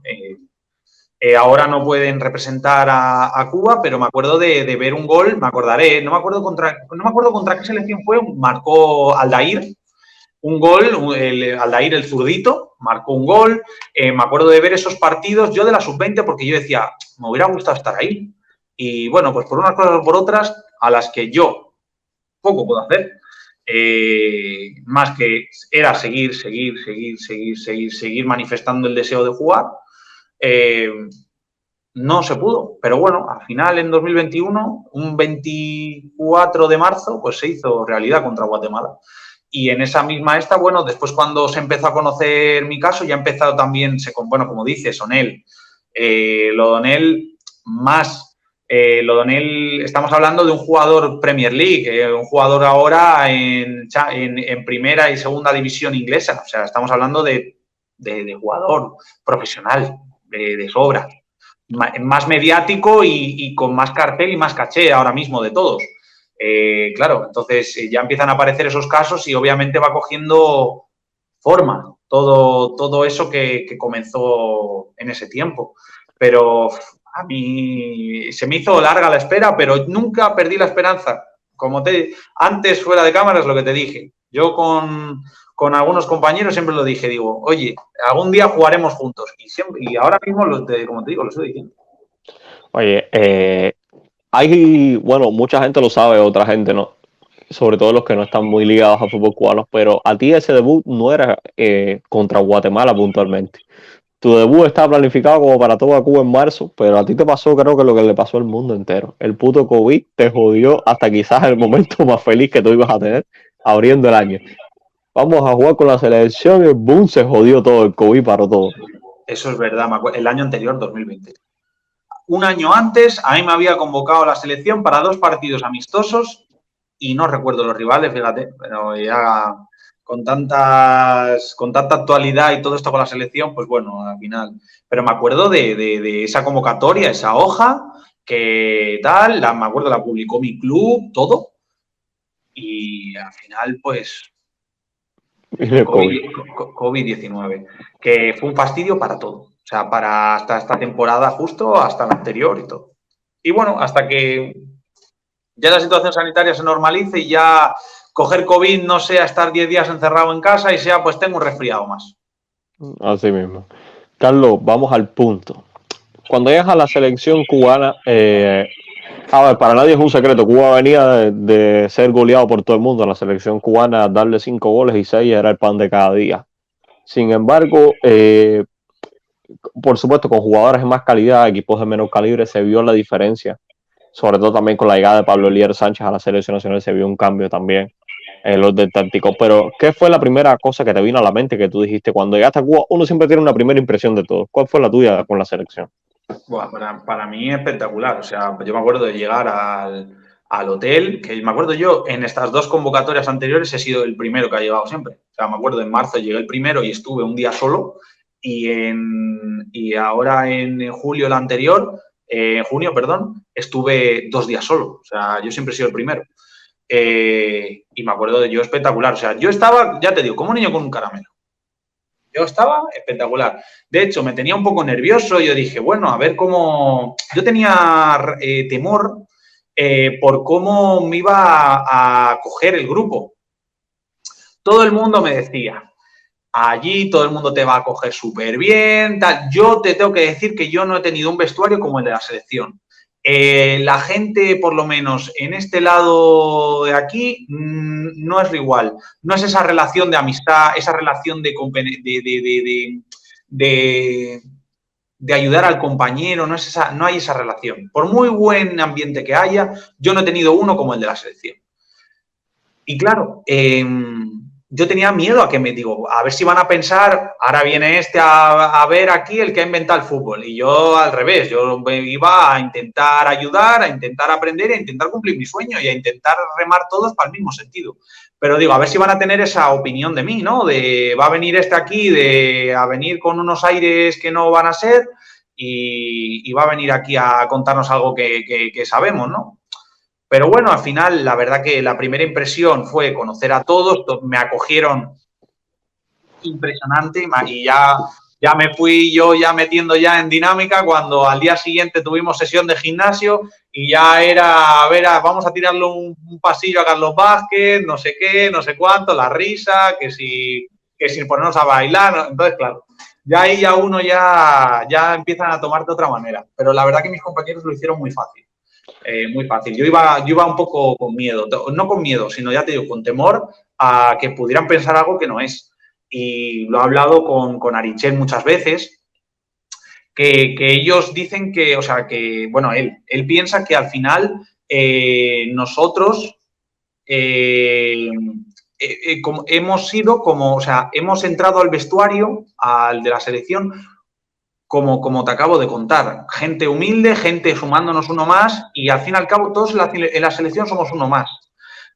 ahora no pueden representar a Cuba, pero me acuerdo de ver un gol, me acordaré, no me acuerdo contra qué selección fue, marcó Aldair, un gol, Aldair el zurdito, marcó un gol, me acuerdo de ver esos partidos, yo de la sub-20, porque yo decía, me hubiera gustado estar ahí. Y bueno, pues por unas cosas o por otras, a las que yo poco puedo hacer, más que era seguir manifestando el deseo de jugar, no se pudo. Pero bueno, al final en 2021, un 24 de marzo, pues se hizo realidad contra Guatemala. Y en esa misma bueno, después cuando se empezó a conocer mi caso, ya ha empezado también, bueno, como dices, Onel, lo de Onel más, lo de Onel, estamos hablando de un jugador Premier League, un jugador ahora en primera y segunda división inglesa, o sea, estamos hablando de jugador profesional, de sobra, más mediático y con más cartel y más caché ahora mismo de todos. Claro, entonces ya empiezan a aparecer esos casos y obviamente va cogiendo forma todo eso que comenzó en ese tiempo. Pero a mí se me hizo larga la espera, pero nunca perdí la esperanza. Antes fuera de cámara es lo que te dije. Yo con algunos compañeros siempre lo dije, digo, oye, algún día jugaremos juntos. Y ahora mismo, como te digo, lo estoy diciendo. Oye, bueno, mucha gente lo sabe, otra gente no, sobre todo los que no están muy ligados al fútbol cubano, pero a ti ese debut no era contra Guatemala puntualmente. Tu debut estaba planificado como para toda Cuba en marzo, pero a ti te pasó, creo que lo que le pasó al mundo entero. El puto COVID te jodió hasta quizás el momento más feliz que tú ibas a tener abriendo el año. Vamos a jugar con la selección y el boom, se jodió todo, el COVID paró todo. Eso es verdad, el año anterior, 2020. Un año antes, a mí me había convocado la selección para 2 partidos amistosos y no recuerdo los rivales, fíjate, pero ya con tanta actualidad y todo esto con la selección, pues bueno, al final. Pero me acuerdo de esa convocatoria, esa hoja, que tal, me acuerdo, la publicó mi club, todo. Y al final, pues, COVID-19, que fue un fastidio para todo. O sea, para hasta esta temporada justo, hasta la anterior y todo. Y bueno, hasta que ya la situación sanitaria se normalice y ya coger COVID no sea estar 10 días encerrado en casa y sea, pues tengo un resfriado más. Así mismo. Carlos, vamos al punto. Cuando llegas a la selección cubana, a ver, para nadie es un secreto, Cuba venía de ser goleado por todo el mundo. La selección cubana, darle 5 goles y 6 era el pan de cada día. Sin embargo, por supuesto, con jugadores de más calidad, equipos de menor calibre, se vio la diferencia. Sobre todo también con la llegada de Pablo Elier Sánchez a la selección nacional se vio un cambio también en los del táctico. Pero, ¿qué fue la primera cosa que te vino a la mente que tú dijiste cuando llegaste a Cuba? Uno siempre tiene una primera impresión de todo. ¿Cuál fue la tuya con la selección? Bueno, para mí espectacular. O sea, yo me acuerdo de llegar al hotel, que me acuerdo yo, en estas 2 convocatorias anteriores he sido el primero que ha llegado siempre. O sea, me acuerdo en marzo llegué el primero y estuve un día solo. Y ahora en julio, la anterior, en junio, perdón, estuve 2 días solo. O sea, yo siempre he sido el primero. Y me acuerdo de yo espectacular. O sea, yo estaba, ya te digo, como un niño con un caramelo. Yo estaba espectacular. De hecho, me tenía un poco nervioso. Yo dije, bueno, a ver cómo... Yo tenía temor por cómo me iba a coger el grupo. Todo el mundo me decía, allí todo el mundo te va a coger súper bien, tal. Yo te tengo que decir que yo no he tenido un vestuario como el de la selección. La gente, por lo menos en este lado de aquí, no es igual. No es esa relación de amistad, esa relación de de ayudar al compañero, no hay esa relación. Por muy buen ambiente que haya, yo no he tenido uno como el de la selección. Y claro, yo tenía miedo a que me digo, a ver si van a pensar, ahora viene este a ver aquí el que ha inventado el fútbol. Y yo al revés, yo iba a intentar ayudar, a intentar aprender, a intentar cumplir mi sueño y a intentar remar todos para el mismo sentido. Pero digo, a ver si van a tener esa opinión de mí, ¿no? De va a venir este aquí, a venir con unos aires que no van a ser y va a venir aquí a contarnos algo que sabemos, ¿no? Pero bueno, al final, la verdad que la primera impresión fue conocer a todos, me acogieron impresionante y ya me fui yo ya metiendo ya en dinámica cuando al día siguiente tuvimos sesión de gimnasio y ya era, a ver, vamos a tirarle un pasillo a Carlos Vázquez, no sé qué, no sé cuánto, la risa, que si ponernos a bailar. Entonces, claro, ya ahí ya uno ya empiezan a tomar de otra manera. Pero la verdad que mis compañeros lo hicieron muy fácil. Muy fácil. Yo iba un poco con miedo, no con miedo, sino ya te digo, con temor a que pudieran pensar algo que no es. Y lo he hablado con Arichel muchas veces, que ellos dicen que, o sea, que, bueno, él piensa que al final nosotros como hemos sido como, o sea, hemos entrado al vestuario, al de la selección, como te acabo de contar, gente humilde, gente sumándonos uno más y al fin y al cabo todos en la selección somos uno más.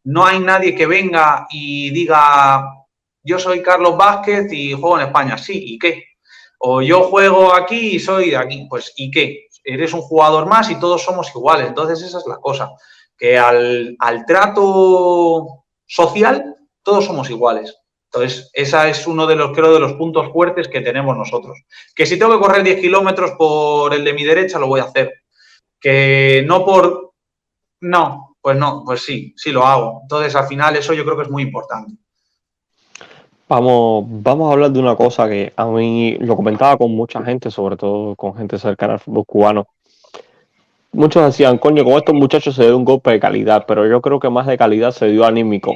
No hay nadie que venga y diga, yo soy Carlos Vázquez y juego en España. Sí, ¿y qué? O yo juego aquí y soy de aquí. Pues, ¿y qué? Eres un jugador más y todos somos iguales. Entonces esa es la cosa, que al trato social todos somos iguales. Entonces, esa es uno de los, creo, de los puntos fuertes que tenemos nosotros. Que si tengo que correr 10 kilómetros por el de mi derecha, lo voy a hacer. Que no por... No, pues sí lo hago. Entonces, al final, eso yo creo que es muy importante. Vamos a hablar de una cosa que a mí lo comentaba con mucha gente, sobre todo con gente cercana al fútbol cubano. Muchos decían, coño, con estos muchachos se dio un golpe de calidad, pero yo creo que más de calidad se dio anímico.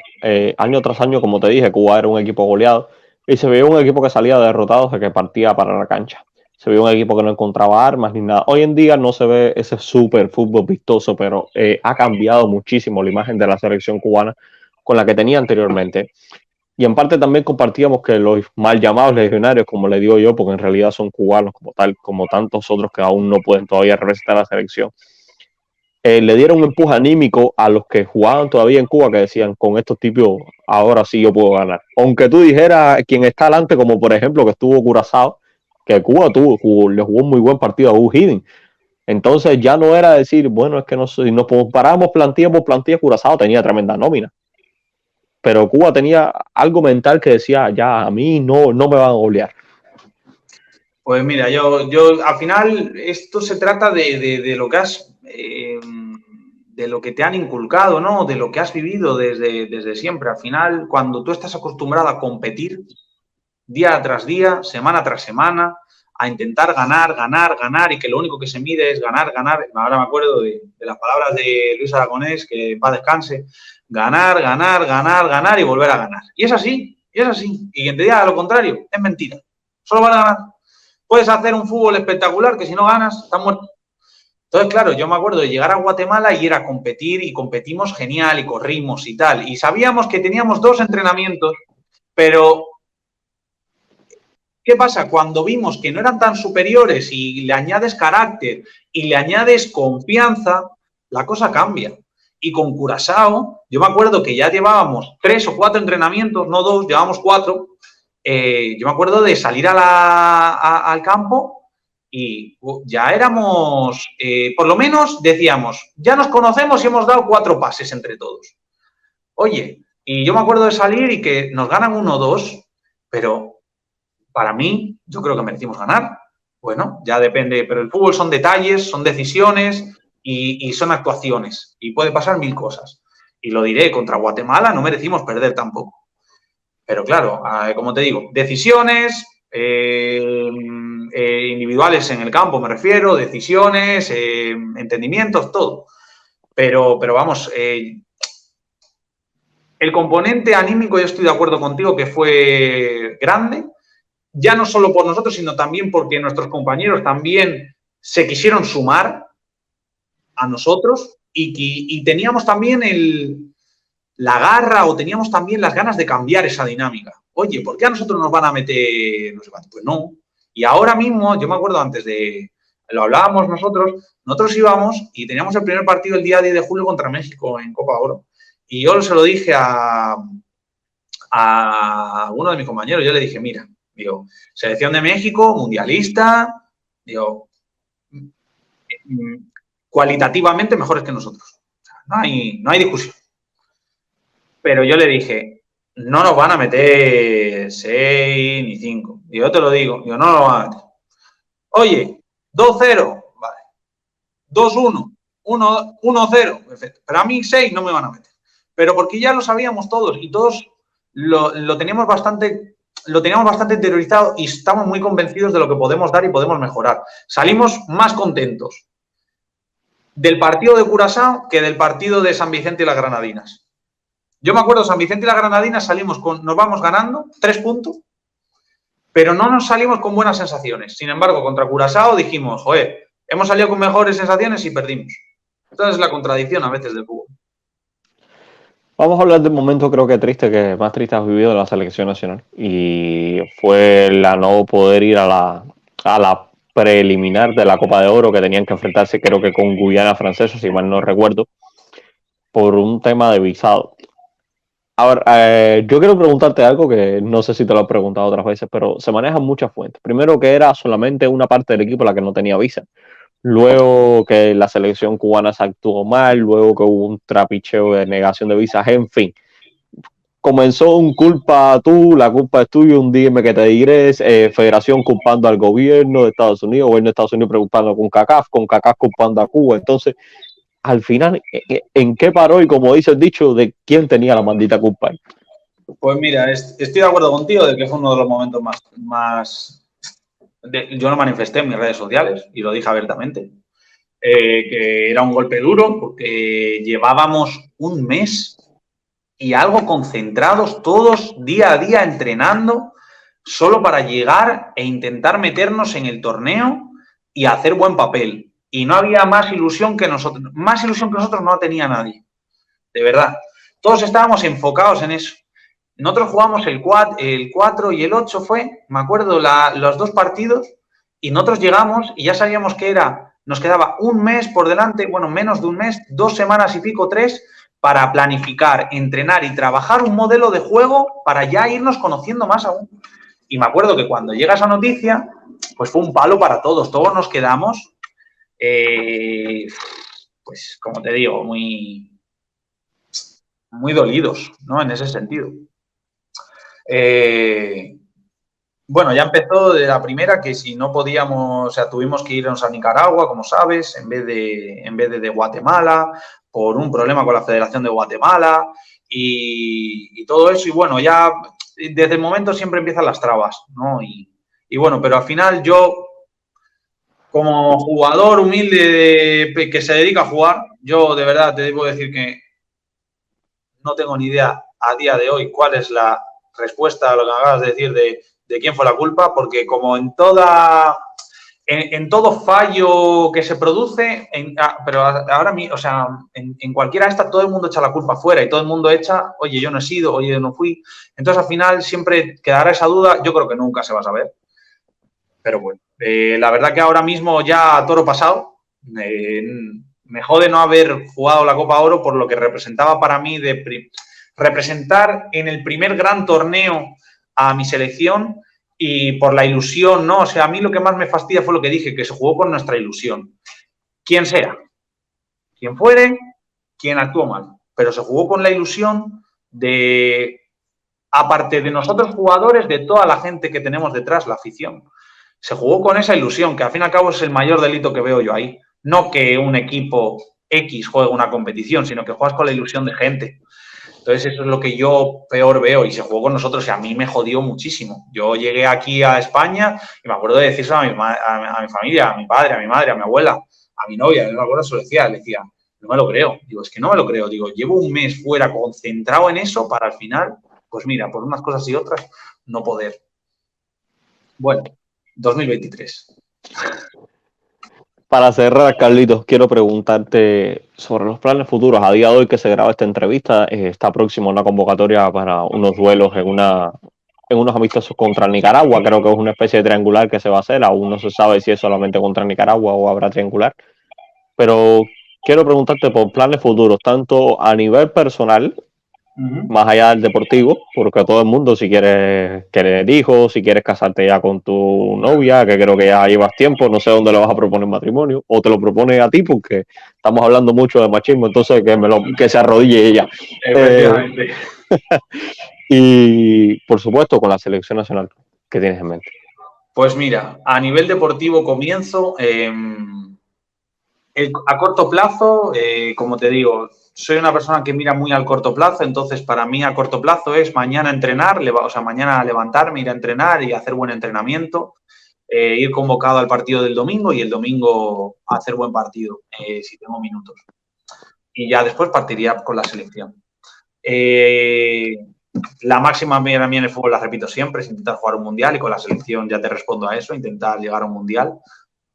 Año tras año, como te dije, Cuba era un equipo goleado y se veía un equipo que salía derrotado de que partía para la cancha. Se veía un equipo que no encontraba armas ni nada. Hoy en día no se ve ese súper fútbol vistoso, pero ha cambiado muchísimo la imagen de la selección cubana con la que tenía anteriormente. Y en parte también compartíamos que los mal llamados legionarios, como le digo yo, porque en realidad son cubanos como tal, como tantos otros que aún no pueden todavía representar a la selección, le dieron un empuje anímico a los que jugaban todavía en Cuba, que decían, con estos tipos, ahora sí yo puedo ganar. Aunque tú dijeras quien está adelante, como por ejemplo que estuvo Curazao, que Cuba le jugó un muy buen partido a Hiddink. Entonces ya no era decir, bueno, es que no, si nos comparamos plantilla por plantilla, Curazao tenía tremenda nómina. Pero Cuba tenía algo mental que decía, ya a mí no me van a golear. Pues mira, yo al final esto se trata de lo que has, de lo que te han inculcado, ¿no? De lo que has vivido desde siempre. Al final, cuando tú estás acostumbrado a competir día tras día, semana tras semana, a intentar ganar y que lo único que se mide es ganar. Ahora me acuerdo de las palabras de Luis Aragonés, que va descanse, ganar y volver a ganar. Y es así. Y quien te diga lo contrario, es mentira. Solo van a ganar. Puedes hacer un fútbol espectacular que si no ganas, estás muerto. Entonces, claro, yo me acuerdo de llegar a Guatemala y era competir y competimos genial y corrimos y tal. Y sabíamos que teníamos 2 entrenamientos, pero ¿qué pasa? Cuando vimos que no eran tan superiores y le añades carácter y le añades confianza, la cosa cambia. Y con Curazao, yo me acuerdo que ya llevábamos 3 o 4 entrenamientos, no 2, llevábamos 4. Yo me acuerdo de salir al campo y ya éramos, por lo menos decíamos, ya nos conocemos y hemos dado 4 pases entre todos. Oye, y yo me acuerdo de salir y que nos ganan 1-2, pero para mí, yo creo que merecimos ganar. Bueno, ya depende, pero el fútbol son detalles, son decisiones y son actuaciones. Y puede pasar 1000 cosas. Y lo diré, contra Guatemala no merecimos perder tampoco. Pero claro, como te digo, decisiones individuales en el campo, me refiero, decisiones, entendimientos, todo. Pero vamos, el componente anímico, yo estoy de acuerdo contigo que fue grande, ya no solo por nosotros, sino también porque nuestros compañeros también se quisieron sumar a nosotros y teníamos también la garra o teníamos también las ganas de cambiar esa dinámica. Oye, ¿por qué a nosotros nos van a meter? Pues no. Y ahora mismo, yo me acuerdo antes de, lo hablábamos nosotros íbamos y teníamos el primer partido el día 10 de julio contra México en Copa Oro. Y yo se lo dije a uno de mis compañeros, yo le dije, mira, digo, selección de México, mundialista, digo, cualitativamente mejores que nosotros. O sea, no hay discusión. Pero yo le dije, no nos van a meter 6 ni 5. Y yo te lo digo, yo no nos van a meter. Oye, 2-0, vale. 2-1, 1-0, perfecto. Pero a mí 6 no me van a meter. Pero porque ya lo sabíamos todos y todos lo teníamos bastante interiorizado y estamos muy convencidos de lo que podemos dar y podemos mejorar. Salimos más contentos del partido de Curazao que del partido de San Vicente y las Granadinas. Yo me acuerdo, San Vicente y las Granadinas nos vamos ganando 3 puntos, pero no nos salimos con buenas sensaciones. Sin embargo, contra Curazao dijimos, joder, hemos salido con mejores sensaciones y perdimos. Entonces es la contradicción a veces del fútbol. Vamos a hablar del momento, creo que triste, que más triste has vivido de la selección nacional. Y fue la no poder ir a la preliminar de la Copa de Oro, que tenían que enfrentarse, creo que con Guyana Francesa, si mal no recuerdo, por un tema de visado. Ahora, yo quiero preguntarte algo que no sé si te lo he preguntado otras veces, pero se manejan muchas fuentes. Primero, que era solamente una parte del equipo la que no tenía visa. Luego que la selección cubana se actuó mal, luego que hubo un trapicheo de negación de visas, en fin. Comenzó un culpa tú, la culpa es tuya, un dime que te diré, Federación culpando al gobierno de Estados Unidos, gobierno de Estados Unidos preocupando con CACAF culpando a Cuba. Entonces, al final, ¿en qué paró? Y como dice el dicho, ¿de quién tenía la maldita culpa? Pues mira, estoy de acuerdo contigo de que fue uno de los momentos más yo lo manifesté en mis redes sociales y lo dije abiertamente, que era un golpe duro porque llevábamos un mes y algo concentrados todos día a día entrenando solo para llegar e intentar meternos en el torneo y hacer buen papel. Y no había más ilusión que nosotros no la tenía nadie, de verdad. Todos estábamos enfocados en eso. Nosotros jugamos el 4 y el 8 fue, me acuerdo, los 2 partidos y nosotros llegamos y ya sabíamos que nos quedaba un mes por delante, bueno, menos de un mes, 2 semanas y pico, 3, para planificar, entrenar y trabajar un modelo de juego para ya irnos conociendo más aún. Y me acuerdo que cuando llega esa noticia, pues fue un palo para todos nos quedamos, pues como te digo, muy dolidos, ¿no? En ese sentido. Bueno, ya empezó de la primera que si no podíamos, o sea, tuvimos que irnos a Nicaragua, como sabes, en vez de Guatemala, por un problema con la Federación de Guatemala y todo eso. Y bueno, ya desde el momento siempre empiezan las trabas, ¿no? Y bueno, pero al final yo, como jugador humilde que se dedica a jugar, yo de verdad te debo decir que no tengo ni idea a día de hoy cuál es la respuesta a lo que me acabas de decir de quién fue la culpa, porque como en todo fallo que se produce, pero ahora, o sea, en cualquiera de estas todo el mundo echa la culpa fuera y todo el mundo echa, oye, yo no he sido, oye, yo no fui. Entonces, al final siempre quedará esa duda, yo creo que nunca se va a saber. Pero bueno, la verdad que ahora mismo ya toro pasado, me jode no haber jugado la Copa Oro por lo que representaba para mí representar en el primer gran torneo a mi selección y por la ilusión, ¿no? O sea, a mí lo que más me fastidia fue lo que dije, que se jugó con nuestra ilusión. Quien sea, quien fuere, quien actuó mal, pero se jugó con la ilusión de, aparte de nosotros jugadores, de toda la gente que tenemos detrás, la afición. Se jugó con esa ilusión, que al fin y al cabo es el mayor delito que veo yo ahí. No que un equipo X juegue una competición, sino que juegas con la ilusión de gente. Entonces eso es lo que yo peor veo y se jugó con nosotros y a mí me jodió muchísimo. Yo llegué aquí a España y me acuerdo de decirlo a mi familia, a mi padre, a mi madre, a mi abuela, a mi novia, no me acuerdo, se lo decía, le decía, no me lo creo. Digo, es que no me lo creo. Digo, llevo un mes fuera concentrado en eso para al final, pues mira, por unas cosas y otras, no poder. Bueno, 2023. Para cerrar, Carlitos, quiero preguntarte sobre los planes futuros. A día de hoy que se graba esta entrevista, está próximo una convocatoria para unos duelos en unos amistosos contra Nicaragua. Creo que es una especie de triangular que se va a hacer. Aún no se sabe si es solamente contra Nicaragua o habrá triangular. Pero quiero preguntarte por planes futuros, tanto a nivel personal, más allá del deportivo, porque todo el mundo, si quieres tener hijos, si quieres casarte ya con tu novia, que creo que ya llevas tiempo, no sé dónde le vas a proponer matrimonio, o te lo propone a ti, porque estamos hablando mucho de machismo, entonces que se arrodille ella. Efectivamente. Y por supuesto, con la selección nacional que tienes en mente. Pues mira, a nivel deportivo comienzo. A corto plazo, como te digo, soy una persona que mira muy al corto plazo, entonces para mí a corto plazo es mañana entrenar, o sea, mañana levantarme, ir a entrenar y hacer buen entrenamiento, ir convocado al partido del domingo y el domingo hacer buen partido, si tengo minutos. Y ya después partiría con la selección. La máxima para mí en el fútbol, la repito siempre, es intentar jugar un mundial y con la selección ya te respondo a eso, intentar llegar a un mundial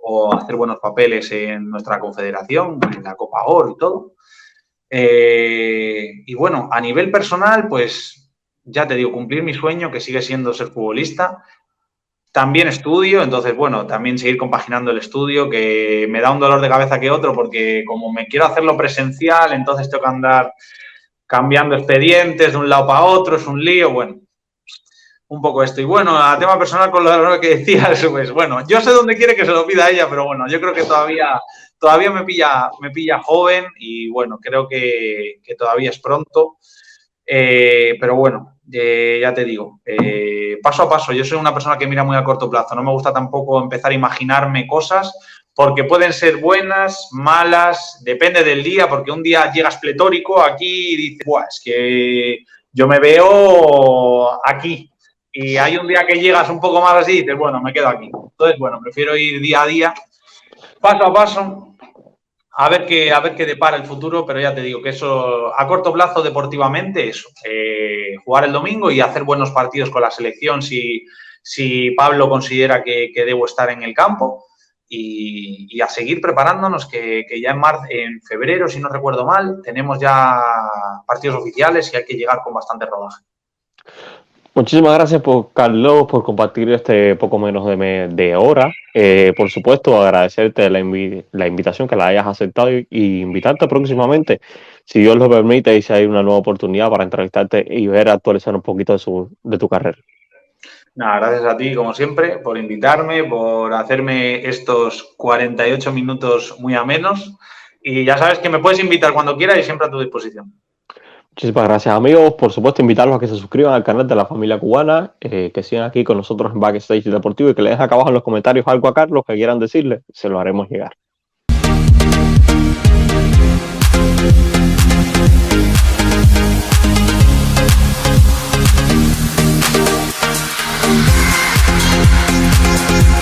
o hacer buenos papeles en nuestra confederación, en la Copa Oro y todo. Y bueno, a nivel personal, pues ya te digo, cumplir mi sueño, que sigue siendo ser futbolista. También estudio, entonces, bueno, también seguir compaginando el estudio, que me da un dolor de cabeza que otro, porque como me quiero hacerlo presencial, entonces tengo que andar cambiando expedientes de un lado para otro, es un lío, bueno, un poco esto. Y bueno, a tema personal con lo que decías, pues bueno, yo sé dónde quiere que se lo pida ella, pero bueno, yo creo que todavía me pilla joven y bueno, creo que todavía es pronto. Pero bueno, ya te digo, paso a paso. Yo soy una persona que mira muy a corto plazo. No me gusta tampoco empezar a imaginarme cosas porque pueden ser buenas, malas, depende del día, porque un día llegas pletórico aquí y dices, buah, es que yo me veo aquí. Y hay un día que llegas un poco más así y dices, bueno, me quedo aquí. Entonces, bueno, prefiero ir día a día, paso a paso, a ver qué depara el futuro, pero ya te digo que eso a corto plazo deportivamente, eso, jugar el domingo y hacer buenos partidos con la selección si Pablo considera que debo estar en el campo y a seguir preparándonos que ya en febrero, si no recuerdo mal, tenemos ya partidos oficiales y hay que llegar con bastante rodaje. Muchísimas gracias por Carlos por compartir este poco menos de hora. Por supuesto, agradecerte la invitación que la hayas aceptado y invitarte próximamente, si Dios lo permite, y si hay una nueva oportunidad para entrevistarte y ver actualizar un poquito de tu carrera. Nada, gracias a ti, como siempre, por invitarme, por hacerme estos 48 minutos muy amenos. Y ya sabes que me puedes invitar cuando quieras y siempre a tu disposición. Muchísimas gracias, amigos. Por supuesto, invitarlos a que se suscriban al canal de la familia cubana, que sigan aquí con nosotros en Backstage Deportivo y que le dejen acá abajo en los comentarios algo a Carlos que quieran decirle, se lo haremos llegar.